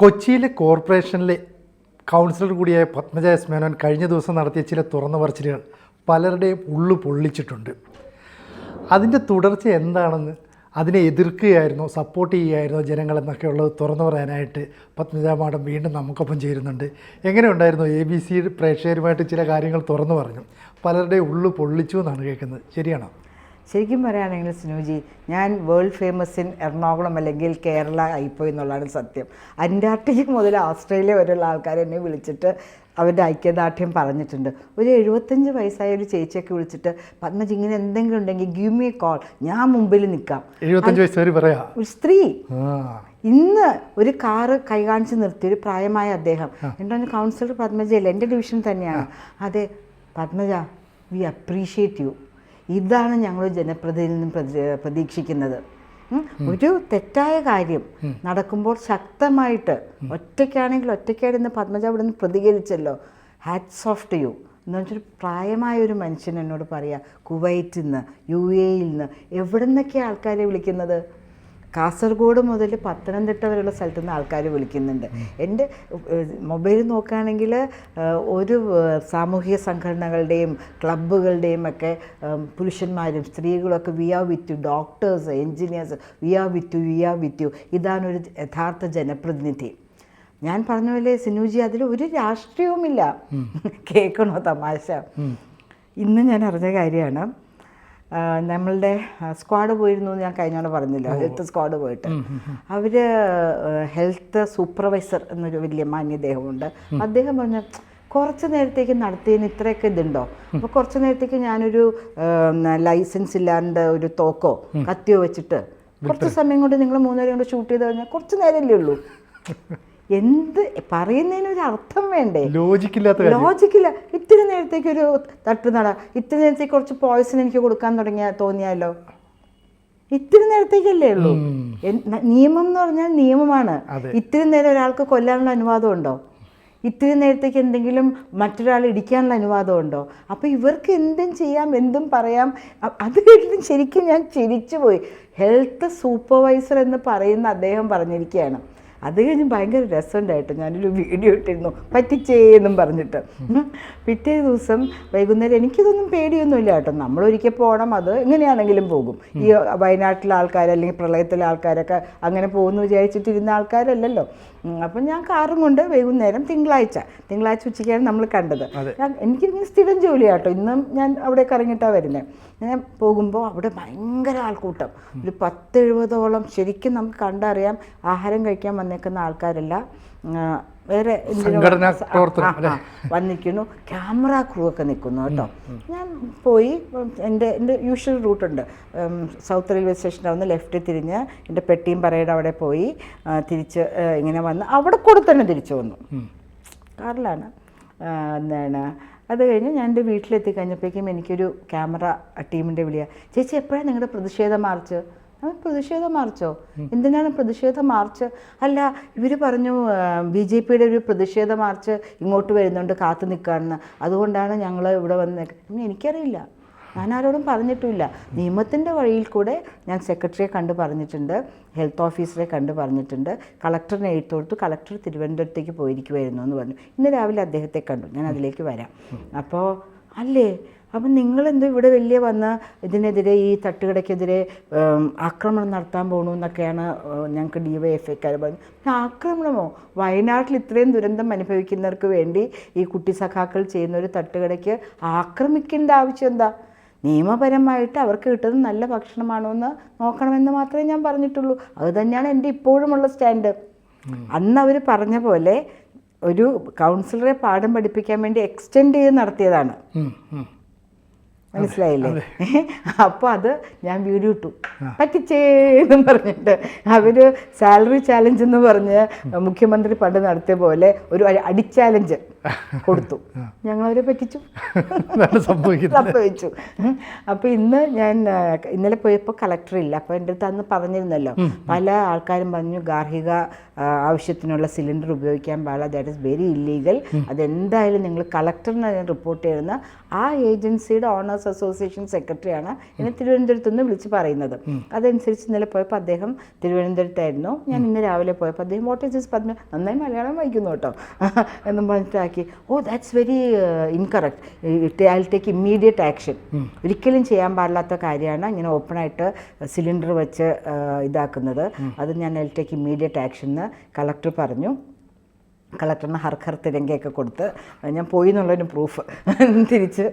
കൊച്ചിയിലെ കോർപ്പറേഷനിലെ കൗൺസിലർ കൂടിയായ പത്മജ എസ് മേനോൻ കഴിഞ്ഞ ദിവസം നടത്തിയ ചില തുറന്നു പറച്ചിലുകൾ പലരുടെയും ഉള്ളു പൊള്ളിച്ചിട്ടുണ്ട്. അതിൻ്റെ തുടർച്ച എന്താണെന്ന്, അതിനെ എതിർക്കുകയായിരുന്നോ സപ്പോർട്ട് ചെയ്യുകയായിരുന്നോ ജനങ്ങളെന്നൊക്കെ ഉള്ളത് തുറന്നു പറയാനായിട്ട് പത്മജ മാഡം വീണ്ടും നമുക്കൊപ്പം ചേരുന്നുണ്ട്. എങ്ങനെ ഉണ്ടായിരുന്നു? ABC പ്രേക്ഷകരുമായിട്ട് ചില കാര്യങ്ങൾ തുറന്നു പറഞ്ഞു, പലരുടെയും ഉള്ളു പൊള്ളിച്ചു എന്നാണ് കേൾക്കുന്നത്. ശരിയാണോ? ശരിക്കും പറയുകയാണെങ്കിൽ സിനുജി, ഞാൻ വേൾഡ് ഫേമസ് ഇൻ എറണാകുളം അല്ലെങ്കിൽ കേരള ആയിപ്പോയി എന്നുള്ളതാണ് സത്യം. അന്റാർട്ടിക്ക മുതൽ ഓസ്ട്രേലിയ വരെയുള്ള ആൾക്കാർ എന്നെ വിളിച്ചിട്ട് അവരുടെ ഐക്യദാർഢ്യം പറഞ്ഞിട്ടുണ്ട്. ഒരു 75 വയസ്സായ ഒരു ചേച്ചിയൊക്കെ വിളിച്ചിട്ട് പത്മജി ഇങ്ങനെ എന്തെങ്കിലും ഉണ്ടെങ്കിൽ ഗിവ് മീ കോൾ, ഞാൻ മുമ്പിൽ നിൽക്കാം. 75 വയസ്സുകാർ പറയാ. ഒരു സ്ത്രീ ഇന്ന് ഒരു കാറ് കൈ കാണിച്ച് നിർത്തി, ഒരു പ്രായമായ അദ്ദേഹം എൻ്റെ കൗൺസിലർ പത്മജയല്ലേ, എൻ്റെ ഡിവിഷൻ തന്നെയാണ്. അതെ പത്മജ, വി അപ്രീഷിയേറ്റ് യു. ഇതാണ് ഞങ്ങൾ ജനപ്രതിനിധിയിൽ നിന്നും പ്രതീക്ഷിക്കുന്നത്. ഒരു തെറ്റായ കാര്യം നടക്കുമ്പോൾ ശക്തമായിട്ട് ഒറ്റയ്ക്കാണെങ്കിൽ ഒറ്റയ്ക്കായിരുന്നു പത്മജ അവിടെ നിന്ന് പ്രതികരിച്ചല്ലോ. ഹാറ്റ്സ് ഓഫ് ടു യു എന്ന് വെച്ചൊരു പ്രായമായ ഒരു മനുഷ്യൻ എന്നോട് പറയാം, കുവൈറ്റിൽ നിന്ന്, UAE നിന്ന്, എവിടെ നിന്നൊക്കെ ആൾക്കാരെ വിളിക്കുന്നത്. കാസർഗോഡ് മുതൽ പത്തനംതിട്ട വരെയുള്ള സ്ഥലത്തു നിന്ന് ആൾക്കാർ വിളിക്കുന്നുണ്ട്. എൻ്റെ മൊബൈൽ നോക്കുകയാണെങ്കിൽ ഒരു സാമൂഹിക സംഘടനകളുടെയും ക്ലബ്ബുകളുടെയും ഒക്കെ പുരുഷന്മാരും സ്ത്രീകളൊക്കെ we are with you, doctors, engineers, we are with you. ഇതാണൊരു യഥാർത്ഥ ജനപ്രതിനിധി. ഞാൻ പറഞ്ഞ പോലെ സിനുജി, അതിൽ ഒരു രാഷ്ട്രീയവുമില്ല. കേൾക്കണോ തമാശ? ഇന്ന് ഞാൻ അറിഞ്ഞ കാര്യമാണ്. നമ്മളുടെ സ്ക്വാഡ് പോയിരുന്നു ഞാൻ കഴിഞ്ഞോടെ പറഞ്ഞില്ല, ഹെൽത്ത് സ്ക്വാഡ് പോയിട്ട് അവർ ഹെൽത്ത് സൂപ്പർവൈസർ എന്നൊരു വലിയ മാന്യദേഹമുണ്ട്. അദ്ദേഹം പറഞ്ഞു കുറച്ച് നേരത്തേക്ക് നടത്തിയതിന് ഇത്രയൊക്കെ ഇതുണ്ടോ, അപ്പോൾ കുറച്ച് നേരത്തേക്ക് ഞാനൊരു ലൈസൻസ് ഇല്ലാണ്ട് ഒരു തോക്കോ കത്തിയോ വെച്ചിട്ട് കുറച്ച് സമയം കൊണ്ട് നിങ്ങൾ 3 നേരം കൊണ്ട് ഷൂട്ട് ചെയ്ത് കഴിഞ്ഞാൽ കുറച്ച് നേരമല്ലേ ഉള്ളൂ. എന്ത് പറയുന്നതിനൊരു അർത്ഥം വേണ്ടേ? ലോജിക്കില്ല. ഇത്തിരി നേരത്തേക്ക് ഒരു തട്ടുനട, ഇത്തിരി നേരത്തേക്ക് കുറച്ച് പോയ്സൺ എനിക്ക് കൊടുക്കാൻ തോന്നിയാലോ? ഇത്തിരി നേരത്തേക്കല്ലേ ഉള്ളൂ. നിയമം എന്ന് പറഞ്ഞാൽ നിയമമാണ്. ഇത്തിരി നേരം ഒരാൾക്ക് കൊല്ലാനുള്ള അനുവാദം ഉണ്ടോ? ഇത്തിരി നേരത്തേക്ക് എന്തെങ്കിലും മറ്റൊരാൾ ഇടിക്കാനുള്ള അനുവാദം ഉണ്ടോ? അപ്പോൾ ഇവർക്ക് എന്തും ചെയ്യാം, എന്തും പറയാം. അത് കേട്ടിട്ട് ശരിക്കും ഞാൻ ചിരിച്ചു പോയി. ഹെൽത്ത് സൂപ്പർവൈസർ എന്ന് പറയുന്ന അദ്ദേഹം പറഞ്ഞിരിക്കുകയാണ്. അത് കഴിഞ്ഞ് ഭയങ്കര രസമുണ്ടായിട്ട് ഞാനൊരു വീഡിയോ ഇട്ടിരുന്നു, പറ്റിച്ചേന്നും പറഞ്ഞിട്ട്. പിറ്റേ ദിവസം വൈകുന്നേരം എനിക്കിതൊന്നും പേടിയൊന്നുമില്ല കേട്ടോ, നമ്മളൊരിക്കൽ പോകണം, അത് എങ്ങനെയാണെങ്കിലും പോകും. ഈ വയനാട്ടിലെ ആൾക്കാർ അല്ലെങ്കിൽ പ്രളയത്തിലെ ആൾക്കാരൊക്കെ അങ്ങനെ പോകുന്നു വിചാരിച്ചിട്ടിരുന്ന ആൾക്കാരല്ലല്ലോ. അപ്പം ഞാൻ കാറും കൊണ്ട് വൈകുന്നേരം തിങ്കളാഴ്ച ഉച്ചയ്ക്കാണ് നമ്മൾ കണ്ടത്. എനിക്കിങ്ങനെ സ്ഥിരം ജോലിയാട്ടോ, ഇന്നും ഞാൻ അവിടെ ഇറങ്ങിയിട്ടാണ് വരുന്നത്. ഞാൻ പോകുമ്പോൾ അവിടെ ഭയങ്കര ആൾക്കൂട്ടം, ഒരു 10-70ഓളം. ശരിക്കും നമുക്ക് കണ്ടറിയാം ആഹാരം കഴിക്കാൻ വന്നേക്കുന്ന ആൾക്കാരല്ല, വേറെ വന്നിരിക്കുന്നു. ക്യാമറ ക്രൂ ഒക്കെ നിൽക്കുന്നു കേട്ടോ. ഞാൻ പോയി, എൻ്റെ യൂഷ്വൽ റൂട്ടുണ്ട്. സൗത്ത് റെയിൽവേ സ്റ്റേഷനിൽ വന്ന് ലെഫ്റ്റ് തിരിഞ്ഞ് എൻ്റെ പെട്ടിയും പറയുടെ അവിടെ പോയി തിരിച്ച് ഇങ്ങനെ വന്ന് അവിടെ കൂടെ തന്നെ തിരിച്ചു വന്നു. കാറിലാണ്. അത് കഴിഞ്ഞ് ഞാൻ എൻ്റെ വീട്ടിലെത്തി കഴിഞ്ഞപ്പോഴേക്കും എനിക്കൊരു ക്യാമറ ടീമിൻ്റെ വിളിയാണ്, ചേച്ചി എപ്പോഴാണ് നിങ്ങളുടെ പ്രതിഷേധ മാർച്ച്? പ്രതിഷേധ മാർച്ചോ? എന്തിനാണ് പ്രതിഷേധ മാർച്ച്? അല്ല, ഇവർ പറഞ്ഞു BJPയുടെ ഒരു പ്രതിഷേധ മാർച്ച് ഇങ്ങോട്ട് വരുന്നുണ്ട്, കാത്തു നിൽക്കുകയാണെന്ന്, അതുകൊണ്ടാണ് ഞങ്ങൾ ഇവിടെ വന്നേക്കുന്നത്. എനിക്കറിയില്ല, ഞാൻ ആരോടും പറഞ്ഞിട്ടുമില്ല. നിയമത്തിൻ്റെ വഴിയിൽ കൂടെ ഞാൻ സെക്രട്ടറിയെ കണ്ട് പറഞ്ഞിട്ടുണ്ട്, ഹെൽത്ത് ഓഫീസറെ കണ്ട് പറഞ്ഞിട്ടുണ്ട്, കളക്ടറിനെ എഴുത്ത് കൊടുത്തു. കളക്ടർ തിരുവനന്തപുരത്തേക്ക് പോയിരിക്കുമായിരുന്നു എന്ന് പറഞ്ഞു. ഇന്ന് രാവിലെ അദ്ദേഹത്തെ കണ്ടു, ഞാൻ അതിലേക്ക് വരാം. അപ്പോൾ അല്ലേ, അപ്പം നിങ്ങളെന്തോ ഇവിടെ വലിയ വന്ന് ഇതിനെതിരെ, ഈ തട്ടുകടയ്ക്കെതിരെ ആക്രമണം നടത്താൻ പോകണു എന്നൊക്കെയാണ് ഞങ്ങൾക്ക് DYFIക്കാർ പറഞ്ഞു. ആക്രമണമോ? വയനാട്ടിൽ ഇത്രയും ദുരന്തം അനുഭവിക്കുന്നവർക്ക് വേണ്ടി ഈ കുട്ടി സഖാക്കൾ ചെയ്യുന്നൊരു തട്ടുകടയ്ക്ക് ആക്രമിക്കേണ്ട ആവശ്യം എന്താ? നിയമപരമായിട്ട് അവർക്ക് കിട്ടുന്നത് നല്ല ഭക്ഷണമാണോ എന്ന് നോക്കണമെന്ന് മാത്രമേ ഞാൻ പറഞ്ഞിട്ടുള്ളൂ. അത് തന്നെയാണ് എൻ്റെ ഇപ്പോഴുമുള്ള സ്റ്റാൻഡ്. അന്ന് അവർ പറഞ്ഞ പോലെ ഒരു കൗൺസിലറെ പാഠം പഠിപ്പിക്കാൻ വേണ്ടി എക്സ്റ്റെൻഡ് ചെയ്ത് നടത്തിയതാണ്. മനസ്സിലായില്ലേ? അപ്പോൾ അത് ഞാൻ വീഡിയോ ഇട്ടു, പറ്റിച്ചേന്നും പറഞ്ഞിട്ട്. അവർ സാലറി ചാലഞ്ച് എന്ന് പറഞ്ഞ് മുഖ്യമന്ത്രി പണ്ട് നടത്തിയ പോലെ ഒരു അടി ചാലഞ്ച് കൊടുത്തു. ഞങ്ങളവരെ പറ്റിച്ചു, സംഭവിച്ചു. അപ്പോൾ ഇന്നലെ പോയപ്പോൾ കളക്ടറില്ല. അപ്പോൾ എൻ്റെ അടുത്ത് അന്ന് പറഞ്ഞിരുന്നല്ലോ, പല ആൾക്കാരും പറഞ്ഞു ഗാർഹിക ആവശ്യത്തിനുള്ള സിലിണ്ടർ ഉപയോഗിക്കാൻ പാടില്ല, ദാറ്റ് ഇസ് വെരി ഇല്ലീഗൽ, അതെന്തായാലും നിങ്ങൾ കളക്ടറിന് റിപ്പോർട്ട് ചെയ്യുന്ന ആ ഏജൻസിയുടെ ഓണേഴ്സ് അസോസിയേഷൻ സെക്രട്ടറിയാണ് എന്നെ തിരുവനന്തപുരത്ത് നിന്ന് വിളിച്ച് പറയുന്നത്. അതനുസരിച്ച് ഇന്നലെ പോയപ്പോൾ അദ്ദേഹം തിരുവനന്തപുരത്തായിരുന്നു. ഞാൻ ഇന്ന് രാവിലെ പോയപ്പോൾ അദ്ദേഹം വാട്ട് ഈസ് ദിസ് പത്മ, നന്നായി മലയാളം വായിക്കുന്നു കേട്ടോ എന്നും പറഞ്ഞിട്ടാക്കി. Oh that's very incorrect, I will take immediate action. ഒരിക്കലും ചെയ്യാൻ പാടില്ലാത്ത കാര്യമാണ് ഇങ്ങനെ ഓപ്പണായിട്ട് സിലിണ്ടർ വെച്ച് ഇതാക്കുന്നത്. അത് ഞാൻ I will take immediate action എന്ന് കളക്ടർ പറഞ്ഞു. കളക്ടറിന് ഹർ തിരങ്കയൊക്കെ കൊടുത്ത് ഞാൻ പോയി എന്നുള്ളൊരു പ്രൂഫ് തിരിച്ച്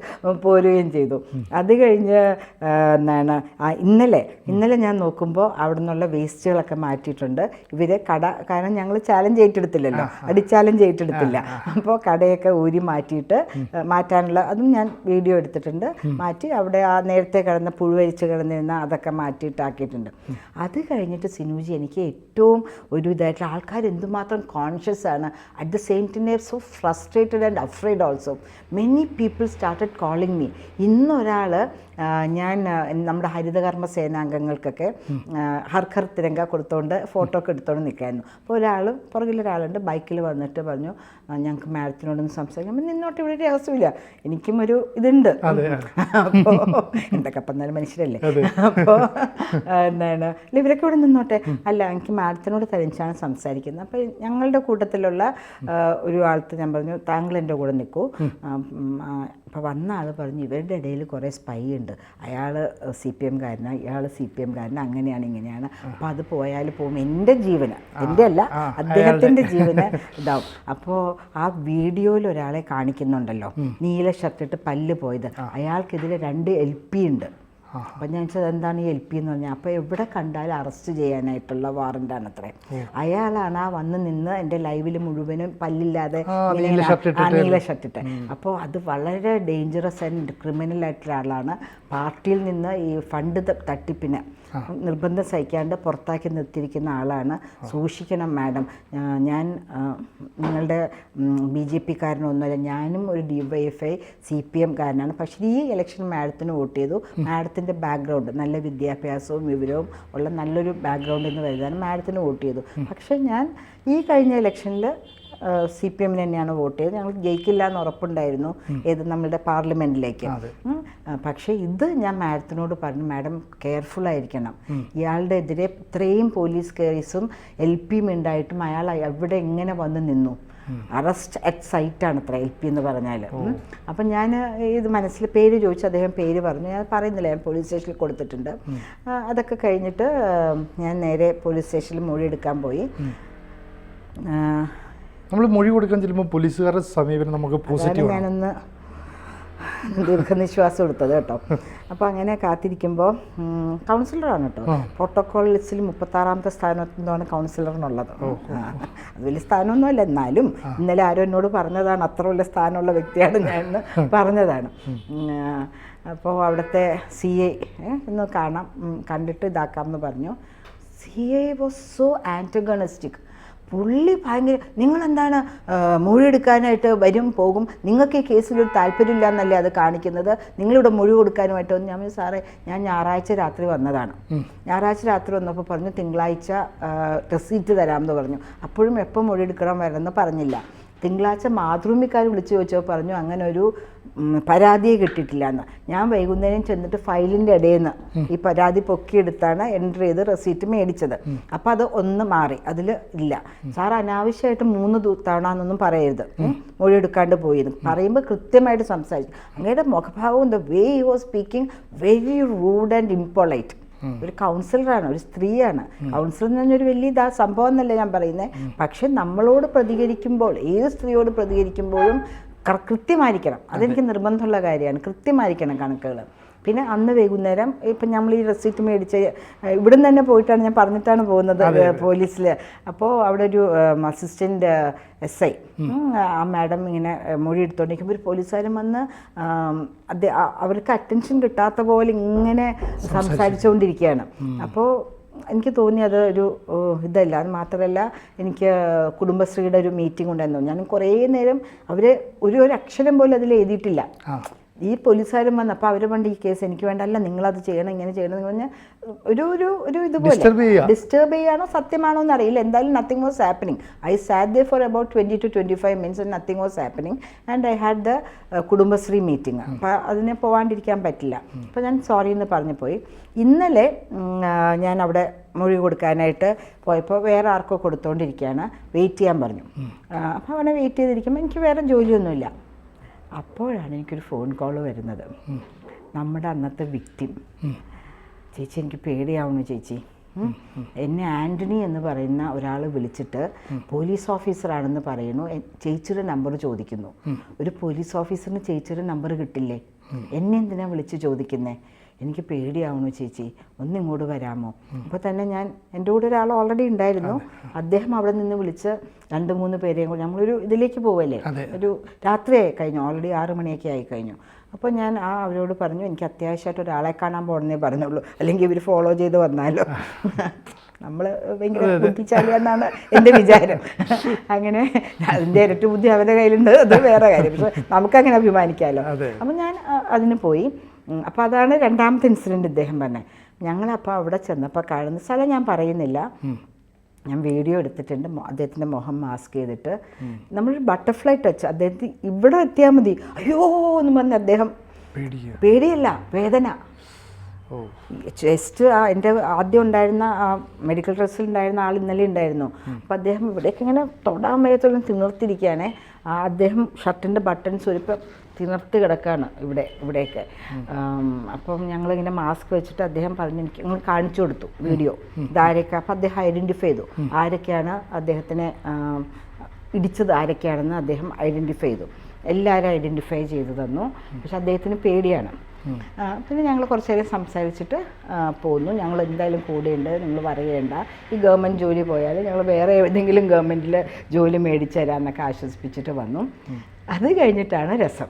പോരുകയും ചെയ്തു. അത് കഴിഞ്ഞ് ഇന്നലെ ഞാൻ നോക്കുമ്പോൾ അവിടെ നിന്നുള്ള വേസ്റ്റുകളൊക്കെ മാറ്റിയിട്ടുണ്ട് ഇവർ. കാരണം ഞങ്ങൾ ചാലഞ്ച് ഏറ്റെടുത്തില്ലല്ലോ, ചാലഞ്ച് ഏറ്റെടുത്തില്ല. അപ്പോൾ കടയൊക്കെ ഊരി മാറ്റാനുള്ള അതും ഞാൻ വീഡിയോ എടുത്തിട്ടുണ്ട്. മാറ്റി അവിടെ ആ നേരത്തെ കിടന്ന പുഴുവരിച്ച് കിടന്നിരുന്ന അതൊക്കെ മാറ്റിയിട്ടാക്കിയിട്ടുണ്ട്. അത് കഴിഞ്ഞിട്ട് സിനുജി എനിക്ക് ഏറ്റവും ഒരു ഇതായിട്ടുള്ള ആൾക്കാർ എന്തുമാത്രം കോൺഷ്യസ് ആണ്. At the same time, they are so frustrated and afraid also. Many people started calling me. ഇന്നൊരാൾ ഞാൻ നമ്മുടെ ഹരിതകർമ്മ സേനാംഗങ്ങൾക്കൊക്കെ ഹർ തിരങ്ക കൊടുത്തുകൊണ്ട് ഫോട്ടോ ഒക്കെ എടുത്തുകൊണ്ട് നിൽക്കായിരുന്നു. അപ്പോൾ പുറകിലൊരാളുണ്ട് ബൈക്കിൽ വന്നിട്ട് പറഞ്ഞു, ഞങ്ങൾക്ക് മാഡത്തിനോടൊന്ന് സംസാരിക്കാം. അപ്പം നിന്നോട്ട് ഇവിടെ ഒരു അവസ്ഥയില്ല, എനിക്കും ഒരു ഇതുണ്ട്. അപ്പോൾ എന്തൊക്കെ പറഞ്ഞാലും മനുഷ്യരല്ലേ. അപ്പോൾ ഇവരൊക്കെ ഇവിടെ നിന്നോട്ടെ. അല്ല, എനിക്ക് മാഡത്തിനോട് തനിച്ചാണ് സംസാരിക്കുന്നത്. അപ്പോൾ ഞങ്ങളുടെ കൂട്ടത്തിലുള്ള ഒരു ആൾക്ക് ഞാൻ പറഞ്ഞു, താങ്കൾ എൻ്റെ കൂടെ നിൽക്കൂ. അപ്പോൾ വന്ന ആൾ പറഞ്ഞു, ഇവരുടെ ഇടയിൽ കുറേ സ്പൈ ഉണ്ട്, അയാൾ CPM കാരനാണ്, ഇയാൾ CPM കാരനാണ്, അങ്ങനെയാണ് ഇങ്ങനെയാണ്. അപ്പോൾ അത് പോകും, എൻ്റെ ജീവന്, എൻ്റെ അല്ല അദ്ദേഹത്തിൻ്റെ ജീവന് ഇതാവും. അപ്പോൾ ആ വീഡിയോയിൽ ഒരാളെ കാണിക്കുന്നുണ്ടല്ലോ, നീല ഷർട്ടിട്ട് പല്ല് പോയത്, അയാൾക്കെതിരെ 2 LP ഉണ്ട്. അപ്പം ഞാൻ ചോദിച്ചത് എന്താണ് ഈ LP എന്ന് പറഞ്ഞാൽ, അപ്പോൾ എവിടെ കണ്ടാലും അറസ്റ്റ് ചെയ്യാനായിട്ടുള്ള വാറൻ്റാണ് അത്രേ. അയാളാണ് ആ വന്ന് നിന്ന് എൻ്റെ ലൈവിൽ മുഴുവനും പല്ലില്ലാതെ നീല ഷർട്ടിട്ട്. അപ്പോൾ അത് വളരെ ഡേഞ്ചറസ് ആൻഡ് ക്രിമിനൽ ആയിട്ടുള്ള ആളാണ്. പാർട്ടിയിൽ നിന്ന് ഈ ഫണ്ട് തട്ടിപ്പിന് നിർബന്ധം സഹിക്കാണ്ട് പുറത്താക്കി നിർത്തിയിരിക്കുന്ന ആളാണ്. സൂക്ഷിക്കണം മാഡം. ഞാൻ നിങ്ങളുടെ BJP കാരനൊന്നുമല്ല, ഞാനും ഒരു DYFI CPM കാരനാണ്. പക്ഷേ ഈ ഇലക്ഷൻ മാഡത്തിന് വോട്ട് ചെയ്തു. മാഡത്തിൻ്റെ ബാക്ക്ഗ്രൗണ്ട് നല്ല വിദ്യാഭ്യാസവും വിവരവും ഉള്ള നല്ലൊരു ബാക്ക്ഗ്രൗണ്ടിൽ നിന്ന് വരുന്നതാണ്, മാഡത്തിന് വോട്ട് ചെയ്തു. പക്ഷേ ഞാൻ ഈ കഴിഞ്ഞ ഇലക്ഷനിൽ CPM തന്നെയാണ് വോട്ട് ചെയ്തത്. ഞങ്ങൾ ജയിക്കില്ല എന്ന് ഉറപ്പുണ്ടായിരുന്നു നമ്മളുടെ പാർലമെൻറ്റിലേക്ക്. പക്ഷേ ഇത് ഞാൻ മാഡത്തിനോട് പറഞ്ഞു, മാഡം കെയർഫുള്ളായിരിക്കണം. ഇയാളുടെ എതിരെ ഇത്രയും പോലീസ് കേസും LPയും ഉണ്ടായിട്ടും അയാൾ എവിടെ എങ്ങനെ വന്ന് നിന്നു. അറസ്റ്റ് അറ്റ് സൈറ്റാണ് അത്ര LP എന്ന് പറഞ്ഞാൽ. അപ്പം ഞാൻ ഇത് മനസ്സിൽ പേര് ചോദിച്ചു, അദ്ദേഹം പേര് പറഞ്ഞു. ഞാൻ പറയുന്നില്ല, ഞാൻ പോലീസ് സ്റ്റേഷനിൽ കൊടുത്തിട്ടുണ്ട്. അതൊക്കെ കഴിഞ്ഞിട്ട് ഞാൻ നേരെ പോലീസ് സ്റ്റേഷനിൽ മൊഴി എടുക്കാൻ പോയി. നമ്മൾ മൊഴി കൊടുക്കാൻ ചെല്ലുമ്പോൾ പോലീസുകാരുടെ സമീപനം നമുക്ക് പോസിറ്റീവ്. ഞാനൊന്ന് ദീർഘനിശ്വാസം എടുത്തത് കേട്ടോ. അപ്പോൾ അങ്ങനെ കാത്തിരിക്കുമ്പോൾ കൗൺസിലറാണ് കേട്ടോ, പ്രോട്ടോക്കോൾ ലിസ്റ്റിൽ 36ാമത്തെ സ്ഥാനത്താണ് കൗൺസിലറിനുള്ളത്. അത് വലിയ സ്ഥാനമൊന്നുമല്ല, എന്നാലും ഇന്നലെ ആരോ എന്നോട് പറഞ്ഞതാണ് അത്ര വലിയ സ്ഥാനമുള്ള വ്യക്തിയാണ് ഞാൻ പറഞ്ഞതാണ്. അപ്പോൾ അവിടുത്തെ CA ഒന്ന് കണ്ടിട്ട് ഇതാക്കാമെന്ന് പറഞ്ഞു. CA was so antagonistic. പുള്ളി ഭയങ്കര, നിങ്ങളെന്താണ് മൊഴിയെടുക്കാനായിട്ട് പോകും, നിങ്ങൾക്ക് ഈ കേസിലൊരു താല്പര്യമില്ല എന്നല്ലേ അത് കാണിക്കുന്നത്, നിങ്ങളിവിടെ മൊഴി കൊടുക്കാനുമായിട്ട് വന്നു. ഞാൻ സാറേ, ഞാൻ ഞായറാഴ്ച രാത്രി വന്നതാണ്. ഞായറാഴ്ച രാത്രി വന്നപ്പോൾ പറഞ്ഞു തിങ്കളാഴ്ച റെസീറ്റ് തരാമെന്ന് പറഞ്ഞു. അപ്പോഴും എപ്പോൾ മൊഴിയെടുക്കണം വരണമെന്ന് പറഞ്ഞില്ല. തിങ്കളാഴ്ച മാതൃഭൂമിക്കാർ വിളിച്ചു ചോദിച്ചപ്പോൾ പറഞ്ഞു അങ്ങനെ ഒരു പരാതിയെ കിട്ടിയിട്ടില്ല എന്ന്. ഞാൻ വൈകുന്നേരം ചെന്നിട്ട് ഫയലിൻ്റെ ഇടയിൽ നിന്ന് ഈ പരാതി പൊക്കിയെടുത്താണ് എൻ്റർ ചെയ്ത് റെസീറ്റ് മേടിച്ചത്. അപ്പോൾ അത് ഒന്ന് മാറി, അതിൽ ഇല്ല. സാർ അനാവശ്യമായിട്ട് 3 തവണ എന്നൊന്നും പറയരുത്, മൊഴിയെടുക്കാണ്ട് പോയിരുന്നു. പറയുമ്പോൾ കൃത്യമായിട്ട് സംസാരിച്ചു. അങ്ങയുടെ മുഖഭാവവും the way he was speaking very rude and impolite. ഒരു കൗൺസിലറാണ്, ഒരു സ്ത്രീയാണ്. കൗൺസിലർ എന്ന് പറഞ്ഞൊരു വലിയ സംഭവം എന്നല്ല ഞാൻ പറയുന്നത്. പക്ഷെ നമ്മളോട് പ്രതികരിക്കുമ്പോൾ, ഏത് സ്ത്രീയോട് പ്രതികരിക്കുമ്പോഴും കൃത്യമായിരിക്കണം. അതെനിക്ക് നിർബന്ധമുള്ള കാര്യമാണ്, കൃത്യമായിരിക്കണം കണക്കുകൾ. പിന്നെ അന്ന് വൈകുന്നേരം ഇപ്പം നമ്മൾ ഈ റെസീറ്റ് മേടിച്ച് ഇവിടെ നിന്ന് തന്നെ പോയിട്ടാണ്, ഞാൻ പറഞ്ഞിട്ടാണ് പോകുന്നത് പോലീസിൽ. അപ്പോൾ അവിടെ ഒരു അസിസ്റ്റൻ്റ് SI ആ മാഡം ഇങ്ങനെ മൊഴി എടുത്തുകൊണ്ടിരിക്കുമ്പോൾ ഒരു പോലീസുകാരൻ വന്ന് അവർക്ക് അറ്റൻഷൻ കിട്ടാത്ത പോലെ ഇങ്ങനെ സംസാരിച്ചുകൊണ്ടിരിക്കുകയാണ്. അപ്പോൾ എനിക്ക് തോന്നി അത് ഒരു ഇതല്ല. അത് മാത്രമല്ല എനിക്ക് കുടുംബശ്രീയുടെ ഒരു മീറ്റിംഗ് ഉണ്ടായിരുന്നു. ഞാൻ കുറേ നേരം അവർ ഒരു അക്ഷരം പോലും അതിൽ എഴുതിയിട്ടില്ല. ഈ പോലീസുകാരും വന്ന് അപ്പോൾ അവർ പണ്ട് ഈ കേസ് എനിക്ക് വേണ്ട, അല്ല നിങ്ങളത് ചെയ്യണം ഇങ്ങനെ ചെയ്യണം എന്ന് പറഞ്ഞാൽ ഒരു ഇതുപോലെ ഡിസ്റ്റർബ് ചെയ്യാനോ സത്യമാണോ എന്ന് അറിയില്ല. എന്തായാലും nothing was happening. I SAT they for about 20 to 25 minutes and nothing was happening and I had the Kudumbashree meeting. അപ്പോൾ അതിനെ പോകാണ്ടിരിക്കാൻ പറ്റില്ല. അപ്പോൾ ഞാൻ സോറി എന്ന് പറഞ്ഞു പോയി. ഇന്നലെ ഞാൻ അവിടെ മൊഴി കൊടുക്കാനായിട്ട് പോയപ്പോൾ വേറെ ആർക്കോ കൊടുത്തുകൊണ്ടിരിക്കുകയാണ്, വെയിറ്റ് ചെയ്യാൻ പറഞ്ഞു. അപ്പോൾ അവിടെ വെയിറ്റ് ചെയ്തിരിക്കുമ്പോൾ എനിക്ക് വേറെ ജോലിയൊന്നുമില്ല. അപ്പോഴാണ് എനിക്കൊരു ഫോൺ കോൾ വരുന്നത്. നമ്മുടെ അന്നത്തെ വിക്ടിം, ചേച്ചി എനിക്ക് പേടിയാവുന്നു ചേച്ചി, എന്നെ ആൻ്റണി എന്ന് പറയുന്ന ഒരാൾ വിളിച്ചിട്ട് പോലീസ് ഓഫീസറാണെന്ന് പറയുന്നു, ചേച്ചിയുടെ നമ്പർ ചോദിക്കുന്നു. ഒരു പോലീസ് ഓഫീസറിന് ചേച്ചിയുടെ നമ്പർ കിട്ടില്ലേ? എന്നെ എന്തിനാ വിളിച്ച് ചോദിക്കുന്നേ? എനിക്ക് പേടിയാവുന്നു ചേച്ചി, ഒന്നിങ്ങോട്ട് വരാമോ? അപ്പോൾ തന്നെ ഞാൻ, എൻ്റെ കൂടെ ഒരാൾ ഓൾറെഡി ഉണ്ടായിരുന്നു, അദ്ദേഹം അവിടെ നിന്ന് വിളിച്ച് 2-3 പേരെയും കൂടി നമ്മളൊരു ഇതിലേക്ക് പോവല്ലേ, ഒരു രാത്രിയായി കഴിഞ്ഞു, ഓൾറെഡി 6 മണിയൊക്കെ ആയി കഴിഞ്ഞു. അപ്പോൾ ഞാൻ അവരോട് പറഞ്ഞു എനിക്ക് അത്യാവശ്യമായിട്ട് ഒരാളെ കാണാൻ പോകണമെന്നേ പറഞ്ഞുള്ളൂ, അല്ലെങ്കിൽ ഇവർ ഫോളോ ചെയ്ത് വന്നാലോ. നമ്മൾ ഭയങ്കര ബുദ്ധിശാലിയാണെന്നാണ് എൻ്റെ വിചാരം. അങ്ങനെ അതിൻ്റെ ഇരട്ടി ബുദ്ധി അവരുടെ കയ്യിലുണ്ട്, അത് വേറെ കാര്യം. പക്ഷെ നമുക്കങ്ങനെ അഭിമാനിക്കാമല്ലോ. അപ്പം ഞാൻ അതിന് പോയി. അപ്പോൾ അതാണ് രണ്ടാമത്തെ ഇൻസിഡൻറ്റ് ഇദ്ദേഹം പറഞ്ഞത്. ഞങ്ങളപ്പോൾ അവിടെ ചെന്നപ്പോൾ കാണുന്ന സ്ഥലം ഞാൻ പറയുന്നില്ല, ഞാൻ വീഡിയോ എടുത്തിട്ടുണ്ട്. അദ്ദേഹത്തിൻ്റെ മുഖം മാസ്ക് ചെയ്തിട്ട് നമ്മളൊരു ബട്ടർഫ്ലൈ ടച്ച്, അദ്ദേഹത്തിന് ഇവിടെ എത്തിയാൽ മതി അയ്യോ എന്ന് പറഞ്ഞ് അദ്ദേഹം, പേടിയല്ല വേദന. ചെസ്റ്റ് എൻ്റെ ആദ്യം ഉണ്ടായിരുന്ന മെഡിക്കൽ ഡ്രസ്സിൽ ഉണ്ടായിരുന്ന ആൾ ഇന്നലെ ഉണ്ടായിരുന്നു. അപ്പോൾ അദ്ദേഹം ഇവിടേക്ക് ഇങ്ങനെ തൊടാൻ വയ്യത്തോളം തിമിർത്തിരിക്കുകയാണേ. അദ്ദേഹം ഷർട്ടിൻ്റെ ബട്ടൺസ് ഒരിപ്പം തിമിർത്ത് കിടക്കുകയാണ് ഇവിടെയൊക്കെ. അപ്പം ഞങ്ങളിങ്ങനെ മാസ്ക് വെച്ചിട്ട് അദ്ദേഹം പറഞ്ഞ് എനിക്ക് ഞങ്ങൾ കാണിച്ചു കൊടുത്തു വീഡിയോ, ഇതാരൊക്കെ. അപ്പം അദ്ദേഹം ഐഡൻറ്റിഫൈ ചെയ്തു ആരൊക്കെയാണ് അദ്ദേഹത്തിനെ ഇടിച്ചത്, ആരൊക്കെയാണെന്ന് അദ്ദേഹം ഐഡൻറ്റിഫൈ ചെയ്തു. എല്ലാവരും ഐഡൻറ്റിഫൈ ചെയ്തു തന്നു. പക്ഷെ അദ്ദേഹത്തിന് പേടിയാണ്. പിന്നെ ഞങ്ങൾ കുറച്ച് നേരം സംസാരിച്ചിട്ട് പോന്നു. ഞങ്ങൾ എന്തായാലും കൂടെയുണ്ട്, നിങ്ങൾ പറയേണ്ട, ഈ ഗവൺമെൻറ് ജോലി പോയാൽ ഞങ്ങൾ വേറെ ഏതെങ്കിലും ഗവൺമെൻറ്റിൽ ജോലി മേടിച്ചു തരാമെന്നൊക്കെ ആശ്വസിപ്പിച്ചിട്ട് വന്നു. അത് കഴിഞ്ഞിട്ടാണ് രസം.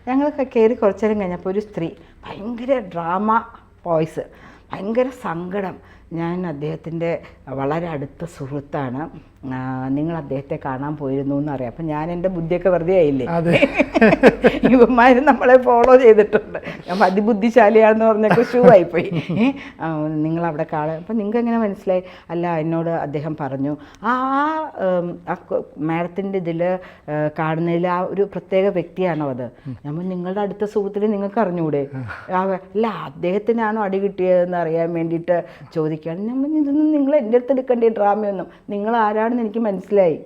ഞങ്ങളൊക്കെ കയറി കുറച്ച് നേരം കഴിഞ്ഞപ്പോൾ ഒരു സ്ത്രീ, ഭയങ്കര ഡ്രാമ വോയിസ്, ഭയങ്കര സങ്കടം. ഞാൻ അദ്ദേഹത്തിൻ്റെ വളരെ അടുത്ത സുഹൃത്താണ്, നിങ്ങൾ അദ്ദേഹത്തെ കാണാൻ പോയിരുന്നു എന്നറിയാം. അപ്പം ഞാൻ എൻ്റെ ബുദ്ധിയൊക്കെ വെറുതെ ആയില്ലേ, ഇവന്മാർ നമ്മളെ ഫോളോ ചെയ്തിട്ടുണ്ട്, ഞാൻ അതിബുദ്ധിശാലിയാണെന്ന് പറഞ്ഞൊക്കെ ഷൂ ആയിപ്പോയി. നിങ്ങളവിടെ കാണാൻ, അപ്പം നിങ്ങൾക്ക് എങ്ങനെ മനസ്സിലായി? അല്ല എന്നോട് അദ്ദേഹം പറഞ്ഞു ആ മാഡത്തിൻ്റെ ഇതിൽ കാണുന്നതിൽ ആ ഒരു പ്രത്യേക വ്യക്തിയാണോ അത്? നമ്മൾ നിങ്ങളുടെ അടുത്ത സുഹൃത്തിന് നിങ്ങൾക്ക് അറിഞ്ഞൂടെ? അല്ല അദ്ദേഹത്തിനാണോ അടി കിട്ടിയതെന്ന് അറിയാൻ വേണ്ടിയിട്ട് ചോദിക്കുകയാണ്. നമ്മൾ ഇതൊന്നും നിങ്ങൾ എൻ്റെ അടുത്ത് എടുക്കേണ്ട ഡ്രാമയൊന്നും, നിങ്ങൾ ആരാണെന്ന് എനിക്ക് മനസ്സിലായി.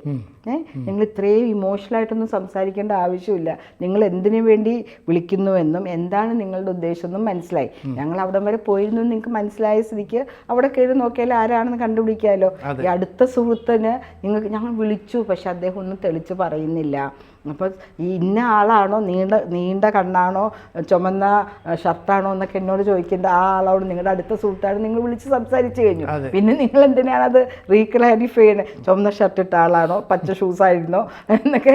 നിങ്ങൾ ഇത്രയും ഇമോഷണലായിട്ടൊന്നും സംസാരിക്കേണ്ട ആവശ്യമില്ല, നിങ്ങൾ എന്തിനു വേണ്ടി വിളിക്കുന്നുവെന്നും എന്താണ് നിങ്ങളുടെ ഉദ്ദേശമെന്നും മനസ്സിലായി. ഞങ്ങൾ അവിടം വരെ പോയിരുന്നു നിങ്ങൾക്ക് മനസ്സിലായ സ്ഥിതിക്ക് അവിടെ കയറി നോക്കിയാൽ ആരാണെന്ന് കണ്ടുപിടിക്കാമല്ലോ. ഈ അടുത്ത സുഹൃത്തിന് ഞങ്ങൾ വിളിച്ചു, പക്ഷെ അദ്ദേഹം ഒന്നും തെളിച്ച് പറയുന്നില്ല. അപ്പോൾ ഈ ഇന്ന ആളാണോ, നീണ്ട കണ്ണാണോ, ചുമന്ന ഷർട്ടാണോ എന്നൊക്കെ എന്നോട് ചോദിക്കേണ്ട ആ ആളോട് നിങ്ങളുടെ അടുത്ത സുഹൃത്താണ് നിങ്ങൾ വിളിച്ച് സംസാരിച്ച് കഴിഞ്ഞു. പിന്നെ നിങ്ങൾ എന്തിനാണത് റീക്ലാരിഫൈ ചെയ്യണേ? ചുമന്ന ഷർട്ട് ഇട്ട ആളാണോ, പച്ച ഷൂസ് ആയിരുന്നോ എന്നൊക്കെ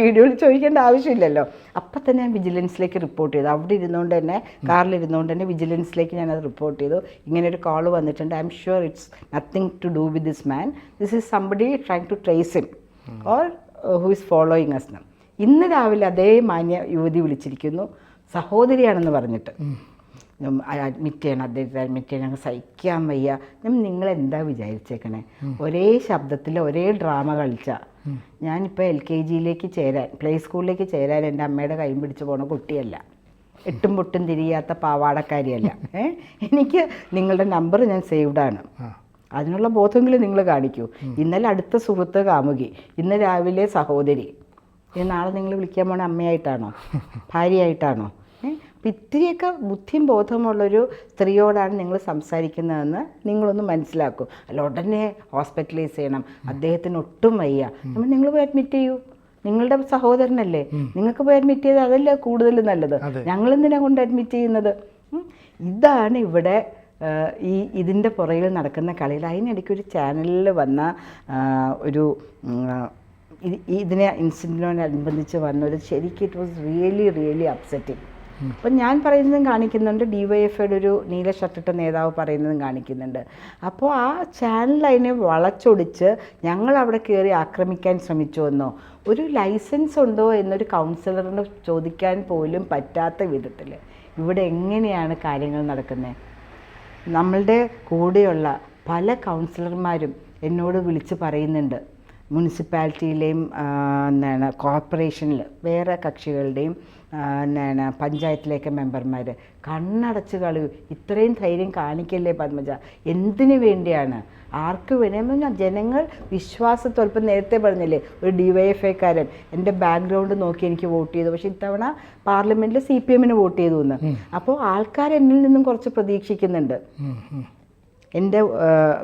വീഡിയോയിൽ ചോദിക്കേണ്ട ആവശ്യമില്ലല്ലോ. അപ്പം തന്നെ ഞാൻ വിജിലൻസിലേക്ക് റിപ്പോർട്ട് ചെയ്തു. അവിടെ ഇരുന്നുകൊണ്ട് തന്നെ, കാറിലിരുന്നുകൊണ്ട് തന്നെ വിജിലൻസിലേക്ക് ഞാനത് റിപ്പോർട്ട് ചെയ്തു. ഇങ്ങനെ ഒരു കോൾ വന്നിട്ടുണ്ട്, I am sure it's nothing to do with this man, this is somebody trying to trace him or who is following us. ഇന്ന് രാവിലെ അതേ മാന്യ യുവതി വിളിച്ചിരിക്കുന്നു, സഹോദരിയാണെന്ന് പറഞ്ഞിട്ട് അഡ്മിറ്റ് ചെയ്യണം, അദ്ദേഹത്തെ അഡ്മിറ്റ് ചെയ്യണം, ഞങ്ങൾ സഹിക്കാൻ വയ്യ. നിങ്ങളെന്താ വിചാരിച്ചേക്കണേ? ഒരേ ശബ്ദത്തിൽ ഒരേ ഡ്രാമ കളിച്ച ഞാനിപ്പോൾ LKGയിലേക്ക് ചേരാൻ, പ്ലേ സ്കൂളിലേക്ക് ചേരാൻ എൻ്റെ അമ്മയുടെ കൈ പിടിച്ച് പോണ കുട്ടിയല്ല, എട്ടും പൊട്ടും തിരിയാത്ത പാവാടക്കാരിയല്ല. എനിക്ക് നിങ്ങളുടെ നമ്പർ ഞാൻ സേവ്ഡാണ്, അതിനുള്ള ബോധമെങ്കിലും നിങ്ങൾ കാണിക്കൂ. ഇന്നലെ അടുത്ത സുഹൃത്ത് കാമുകി, ഇന്ന് രാവിലെ സഹോദരി, നാളെ നിങ്ങൾ വിളിക്കാൻ പോണ അമ്മയായിട്ടാണോ, ഭാര്യയായിട്ടാണോ? അപ്പം ഇത്തിരിയൊക്കെ ബുദ്ധിയും ബോധമുള്ളൊരു സ്ത്രീയോടാണ് നിങ്ങൾ സംസാരിക്കുന്നതെന്ന് നിങ്ങളൊന്ന് മനസ്സിലാക്കൂ. അല്ല ഉടനെ ഹോസ്പിറ്റലൈസ് ചെയ്യണം, അദ്ദേഹത്തിന് ഒട്ടും വയ്യ, നമ്മൾ നിങ്ങൾ പോയി അഡ്മിറ്റ് ചെയ്യൂ, നിങ്ങളുടെ സഹോദരനല്ലേ, നിങ്ങൾക്ക് പോയി അഡ്മിറ്റ് ചെയ്താൽ അതല്ലേ കൂടുതൽ നല്ലത്. ഞങ്ങളെന്തിനാ കൊണ്ട് അഡ്മിറ്റ് ചെയ്യുന്നത്? ഇതാണ് ഇവിടെ ഇതിൻ്റെ പുറകിൽ നടക്കുന്ന കളികൾ. അതിനിടയ്ക്ക് ഒരു ചാനലിൽ വന്ന ഒരു ഇതിനെ ഇൻസിഡൻറ്റിനോടനുബന്ധിച്ച് വന്നൊരു, ശരിക്കും ഇറ്റ് വാസ് റിയലി അപ്സെറ്റിംഗ്. അപ്പം ഞാൻ പറയുന്നതും കാണിക്കുന്നുണ്ട്, DYFIയുടെ ഒരു നീല ഷർട്ടിട്ട നേതാവ് പറയുന്നതും കാണിക്കുന്നുണ്ട്. അപ്പോൾ ആ ചാനൽ അതിനെ വളച്ചൊടിച്ച് ഞങ്ങൾ അവിടെ കയറി ആക്രമിക്കാൻ ശ്രമിച്ചു എന്നോ, ഒരു ലൈസൻസ് ഉണ്ടോ എന്നൊരു കൗൺസിലറിന് ചോദിക്കാൻ പോലും പറ്റാത്ത വിധത്തിൽ ഇവിടെ എങ്ങനെയാണ് കാര്യങ്ങൾ നടക്കുന്നത്? നമ്മളുടെ കൂടെയുള്ള പല കൗൺസിലർമാരും എന്നോട് വിളിച്ച് പറയുന്നുണ്ട്, മുനിസിപ്പാലിറ്റിയിലെയും കോർപ്പറേഷനിൽ വേറെ കക്ഷികളുടെയും പഞ്ചായത്തിലേക്ക് മെമ്പർമാർ കണ്ണടച്ച് കളയൂ, ഇത്രയും ധൈര്യം കാണിക്കല്ലേ പത്മജ, എന്തിനു വേണ്ടിയാണ്, ആർക്ക് വേണമെന്ന് ജനങ്ങൾ വിശ്വാസത്തോടെ, ഇപ്പം നേരത്തെ പറഞ്ഞില്ലേ ഒരു DYFIക്കാരൻ എൻ്റെ ബാക്ക്ഗ്രൗണ്ട് നോക്കി എനിക്ക് വോട്ട് ചെയ്തു, പക്ഷേ ഇത്തവണ പാർലമെൻറ്റിൽ CPMന് വോട്ട് ചെയ്തു എന്ന്. അപ്പോൾ ആൾക്കാർ എന്നിൽ നിന്നും കുറച്ച് പ്രതീക്ഷിക്കുന്നുണ്ട്. എൻ്റെ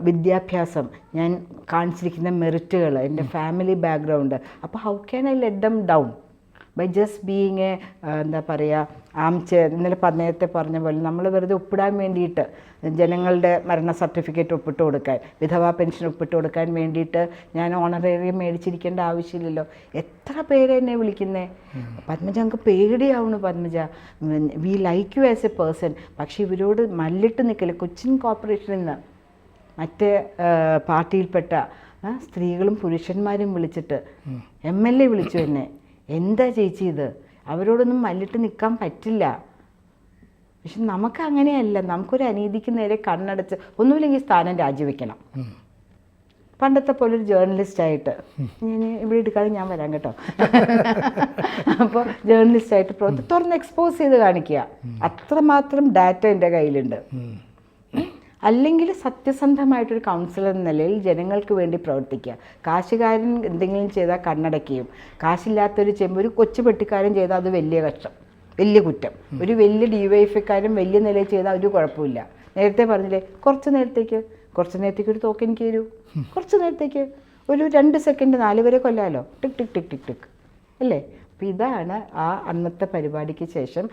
വിദ്യാഭ്യാസം, ഞാൻ കാണിച്ചിരിക്കുന്ന മെറിറ്റുകൾ, എൻ്റെ ഫാമിലി ബാക്ക്ഗ്രൗണ്ട്, അപ്പോൾ how can I let them down by just being a എന്താ പറയുക ഇന്നലെ നേരത്തെ പറഞ്ഞ പോലെ നമ്മൾ വെറുതെ ഒപ്പിടാൻ വേണ്ടിയിട്ട്, ജനങ്ങളുടെ മരണ സർട്ടിഫിക്കറ്റ് ഒപ്പിട്ട് കൊടുക്കാൻ, വിധവാ പെൻഷൻ ഒപ്പിട്ട് കൊടുക്കാൻ വേണ്ടിയിട്ട് ഞാൻ ഓണറേറിയം മേടിച്ചിരിക്കേണ്ട ആവശ്യമില്ലല്ലോ. എത്ര പേരെ എന്നെ വിളിക്കുന്നേ, പത്മജ നമുക്ക് പേടിയാവണു Padmaja, we like you as a person, പക്ഷേ ഇവരോട് മല്ലിട്ട് നിൽക്കില്ല. കൊച്ചിൻ കോർപ്പറേഷനിൽ നിന്ന് മറ്റേ പാർട്ടിയിൽപ്പെട്ട സ്ത്രീകളും പുരുഷന്മാരും വിളിച്ചിട്ട് MLA വിളിച്ചു എന്നെ, എന്താ ചേച്ചി ഇത്, അവരോടൊന്നും മല്ലിട്ട് നിൽക്കാൻ പറ്റില്ല. പക്ഷെ നമുക്ക് അങ്ങനെയല്ല, നമുക്കൊരു അനീതിക്ക് നേരെ കണ്ണടച്ച് ഒന്നുമില്ലെങ്കിൽ സ്ഥാനം രാജിവെക്കണം. പണ്ടത്തെ പോലെ ഒരു ജേർണലിസ്റ്റായിട്ട് ഞാൻ ഇവിടെ എടുക്കാതെ ഞാൻ വരാം കേട്ടോ. അപ്പോൾ ജേർണലിസ്റ്റായിട്ട് തുറന്ന് എക്സ്പോസ് ചെയ്ത് കാണിക്കുക, അത്രമാത്രം ഡാറ്റ എൻ്റെ കയ്യിലുണ്ട്. അല്ലെങ്കിൽ സത്യസന്ധമായിട്ടൊരു കൗൺസിലർ എന്ന നിലയിൽ ജനങ്ങൾക്ക് വേണ്ടി പ്രവർത്തിക്കുക. കാശുകാരൻ എന്തെങ്കിലും ചെയ്താൽ കണ്ണടക്കുകയും, കാശില്ലാത്തൊരു ഒരു കൊച്ചു പെട്ടിക്കാരൻ ചെയ്താൽ അത് വലിയ കഷ്ടം, വലിയ കുറ്റം. ഒരു വലിയ DYFIക്കാരൻ വലിയ നിലയിൽ ചെയ്താൽ ഒരു കുഴപ്പമില്ല. നേരത്തെ പറഞ്ഞില്ലേ, കുറച്ച് നേരത്തേക്ക് ഒരു തോക്ക് എനിക്ക് തരൂ, കുറച്ച് നേരത്തേക്ക് ഒരു 2 സെക്കൻഡ് 4 വരെ കൊല്ലാമല്ലോ, ടിക് ടിക് ടിക് ടിക് ടിക് അല്ലേ? അപ്പോൾ ഇതാണ് ആ അന്നത്തെ പരിപാടിക്ക് ശേഷം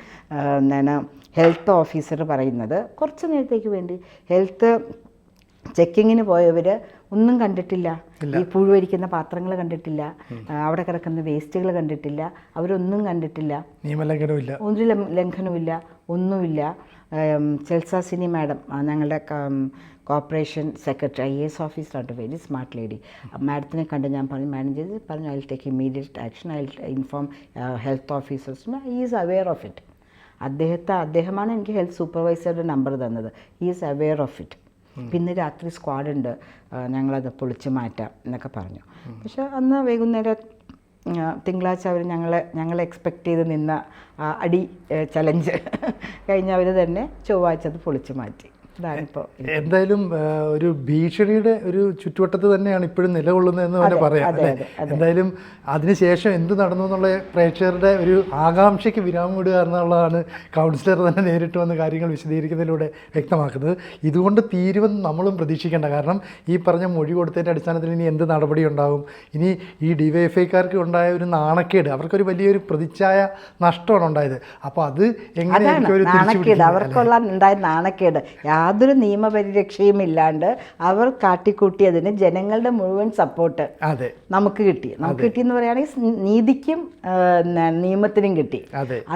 ഹെൽത്ത് ഓഫീസർ പറയുന്നത്. കുറച്ച് നേരത്തേക്ക് വേണ്ടി ഹെൽത്ത് ചെക്കിങ്ങിന് പോയവർ ഒന്നും കണ്ടിട്ടില്ല, ഈ പുഴുവരിക്കുന്ന പാത്രങ്ങൾ കണ്ടിട്ടില്ല, അവിടെ കിടക്കുന്ന വേസ്റ്റുകൾ കണ്ടിട്ടില്ല, അവരൊന്നും കണ്ടിട്ടില്ല, നിയമലംഘനമില്ല, ഒരു ലംഘനമില്ല, ഒന്നുമില്ല. ചെൽസാസിനി മാഡം, ഞങ്ങളുടെ കോർപ്പറേഷൻ സെക്രട്ടറി, IAS ഓഫീസറാണ്, വെരി സ്മാർട്ട് ലേഡി. മാഡത്തിനെ കണ്ട് ഞാൻ പറഞ്ഞു, മാനേജർ പറഞ്ഞു I will take immediate action, I will inform health ഓഫീസേഴ്സിന്. He is aware of it. അദ്ദേഹമാണ് എനിക്ക് ഹെൽത്ത് സൂപ്പർവൈസറുടെ നമ്പർ തന്നത്. He is aware of it. പിന്നെ രാത്രി സ്ക്വാഡുണ്ട്, ഞങ്ങളത് പൊളിച്ച് മാറ്റാം എന്നൊക്കെ പറഞ്ഞു. പക്ഷെ അന്ന് വൈകുന്നേരം തിങ്കളാഴ്ച അവർ ഞങ്ങളെ എക്സ്പെക്റ്റ് ചെയ്ത് നിന്ന അടി ചലഞ്ച് കഴിഞ്ഞ് അവർ തന്നെ ചൊവ്വാഴ്ച അത് പൊളിച്ച് മാറ്റി. എന്തായാലും ഒരു ഭീഷണിയുടെ ഒരു ചുറ്റുവട്ടത്ത് തന്നെയാണ് ഇപ്പോഴും നിലകൊള്ളുന്നതെന്ന് തന്നെ പറയാം അല്ലേ? എന്തായാലും അതിനുശേഷം എന്ത് നടന്നു എന്നുള്ള പ്രേക്ഷകരുടെ ഒരു ആകാംക്ഷയ്ക്ക് വിരാമം ഇടുക എന്നുള്ളതാണ് കൗൺസിലർ തന്നെ നേരിട്ട് വന്ന് കാര്യങ്ങൾ വിശദീകരിക്കുന്നതിലൂടെ വ്യക്തമാക്കുന്നത്. ഇതുകൊണ്ട് തീരുമെന്ന് നമ്മളും പ്രതീക്ഷിക്കേണ്ട. കാരണം ഈ പറഞ്ഞ മൊഴി കൊടുത്തതിൻ്റെ അടിസ്ഥാനത്തിൽ ഇനി എന്ത് നടപടി ഉണ്ടാകും? ഇനി ഈ DYFIക്കാർക്ക് ഉണ്ടായ ഒരു നാണക്കേട്, അവർക്കൊരു വലിയൊരു പ്രതിച്ഛായ നഷ്ടമാണ് ഉണ്ടായത്. അപ്പോൾ അത് എങ്ങനെയായിരിക്കും ഒരു നാണക്കേട്, അവർക്കുള്ള ഉണ്ടായ നാണക്കേട്, യാതൊരു നിയമപരിരക്ഷയും ഇല്ലാണ്ട് അവർ കാട്ടിക്കൂട്ടിയതിന് ജനങ്ങളുടെ മുഴുവൻ സപ്പോർട്ട് നമുക്ക് കിട്ടിയെന്ന് പറയുകയാണെങ്കിൽ നീതിക്കും നിയമത്തിനും കിട്ടി.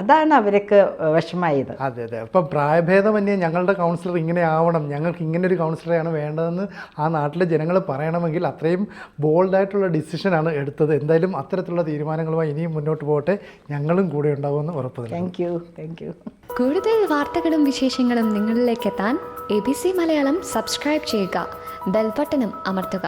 അതാണ് അവർക്ക് വിഷമായത്. അതെ. അപ്പം പ്രായഭേദമന്യേ ഞങ്ങളുടെ കൗൺസിലർ ഇങ്ങനെ ആവണം, ഞങ്ങൾക്ക് ഇങ്ങനെ ഒരു കൗൺസിലറെയാണ് വേണ്ടതെന്ന് ആ നാട്ടിലെ ജനങ്ങൾ പറയണമെങ്കിൽ അത്രയും ബോൾഡായിട്ടുള്ള ഡിസിഷനാണ് എടുത്തത്. എന്തായാലും അത്തരത്തിലുള്ള തീരുമാനങ്ങളുമായി ഇനിയും മുന്നോട്ട് പോകട്ടെ, ഞങ്ങളും കൂടെ ഉണ്ടാകുമെന്ന് ഉറപ്പ് തരുന്നു. Thank you. കൂടുതൽ വാർത്തകളും വിശേഷങ്ങളും നിങ്ങളിലേക്ക് എത്താൻ ABC മലയാളം സബ്സ്ക്രൈബ് ചെയ്യുക, ബെൽ ബട്ടണും അമർത്തുക.